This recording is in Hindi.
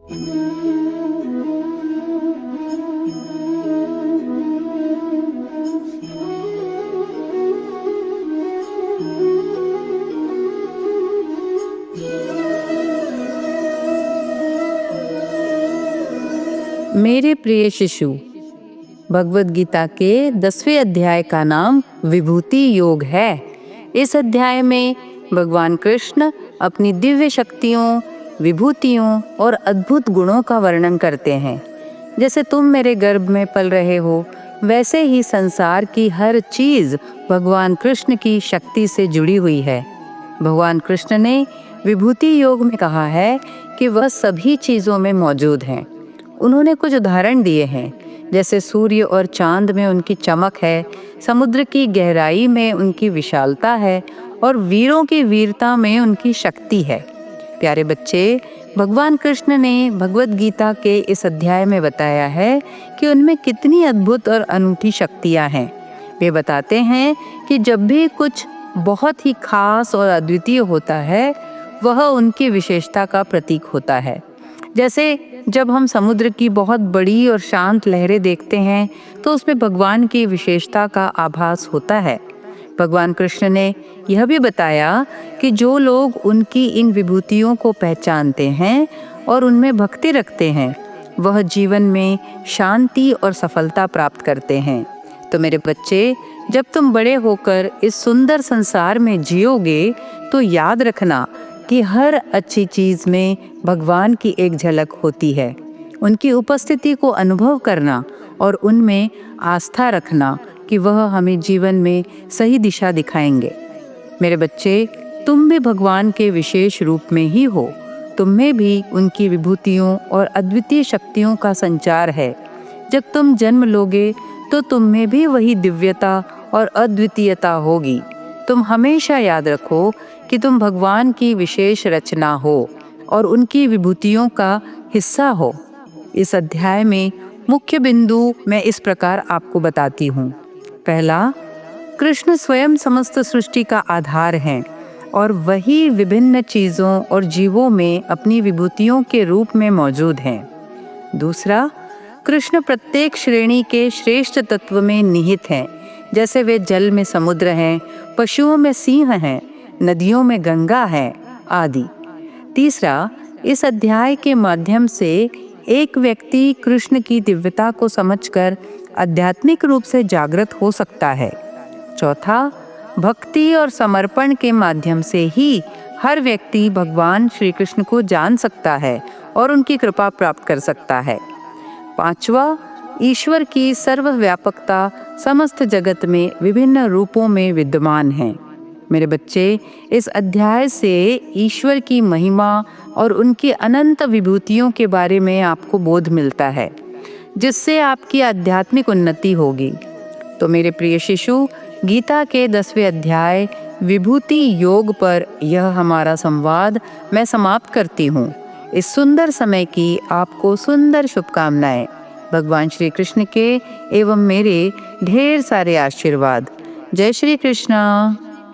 मेरे प्रिय शिशु, भगवद गीता के 10वें अध्याय का नाम विभूति योग है। इस अध्याय में भगवान कृष्ण अपनी दिव्य शक्तियों, विभूतियों और अद्भुत गुणों का वर्णन करते हैं। जैसे तुम मेरे गर्भ में पल रहे हो, वैसे ही संसार की हर चीज भगवान कृष्ण की शक्ति से जुड़ी हुई है। भगवान कृष्ण ने विभूति योग में कहा है कि वह सभी चीजों में मौजूद हैं। उन्होंने कुछ उदाहरण दिए हैं, जैसे सूर्य और चांद में उनकी चमक है, समुद्र की गहराई में उनकी विशालता है और वीरों की वीरता में उनकी शक्ति है। प्यारे बच्चे, भगवान कृष्ण ने भगवद गीता के इस अध्याय में बताया है कि उनमें कितनी अद्भुत और अनूठी शक्तियां हैं। वे बताते हैं कि जब भी कुछ बहुत ही खास और अद्वितीय होता है, वह उनकी विशेषता का प्रतीक होता है। जैसे जब हम समुद्र की बहुत बड़ी और शांत लहरें देखते हैं, तो उसमें भगवान की विशेषता का आभास होता है। भगवान कृष्ण ने यह भी बताया कि जो लोग उनकी इन विभूतियों को पहचानते हैं और उनमें भक्ति रखते हैं, वह जीवन में शांति और सफलता प्राप्त करते हैं। तो मेरे बच्चे, जब तुम बड़े होकर इस सुंदर संसार में जियोगे, तो याद रखना कि हर अच्छी चीज में भगवान की एक झलक होती है। उनकी उपस्थिति को अनुभव करना और उनमें आस्था रखना कि वह हमें जीवन में सही दिशा दिखाएंगे। मेरे बच्चे, तुम भी भगवान के विशेष रूप में ही हो। तुम में भी उनकी विभूतियों और अद्वितीय शक्तियों का संचार है। जब तुम जन्म लोगे, तो तुम में भी वही दिव्यता और अद्वितीयता होगी। तुम हमेशा याद रखो कि तुम भगवान की विशेष रचना हो और उनकी विभूतियों का हिस्सा हो। इस अध्याय में मुख्य बिंदु मैं इस प्रकार आपको बताती हूँ। पहला, कृष्ण स्वयं समस्त सृष्टि का आधार हैं और वही विभिन्न चीज़ों और जीवों में अपनी विभूतियों के रूप में मौजूद हैं। दूसरा, कृष्ण प्रत्येक श्रेणी के श्रेष्ठ तत्व में निहित हैं, जैसे वे जल में समुद्र हैं, पशुओं में सिंह हैं, नदियों में गंगा है आदि। तीसरा, इस अध्याय के माध्यम से एक व्यक्ति कृष्ण की दिव्यता को समझकर आध्यात्मिक रूप से जागृत हो सकता है। चौथा, भक्ति और समर्पण के माध्यम से ही हर व्यक्ति भगवान श्री कृष्ण को जान सकता है और उनकी कृपा प्राप्त कर सकता है। पांचवा, ईश्वर की सर्वव्यापकता समस्त जगत में विभिन्न रूपों में विद्यमान है। मेरे बच्चे, इस अध्याय से ईश्वर की महिमा और उनकी अनंत विभूतियों के बारे में आपको बोध मिलता है, जिससे आपकी आध्यात्मिक उन्नति होगी। तो मेरे प्रिय शिशु, गीता के 10वें अध्याय विभूति योग पर यह हमारा संवाद मैं समाप्त करती हूँ। इस सुंदर समय की आपको सुंदर शुभकामनाएं। भगवान श्री कृष्ण के एवं मेरे ढेर सारे आशीर्वाद। जय श्री कृष्ण।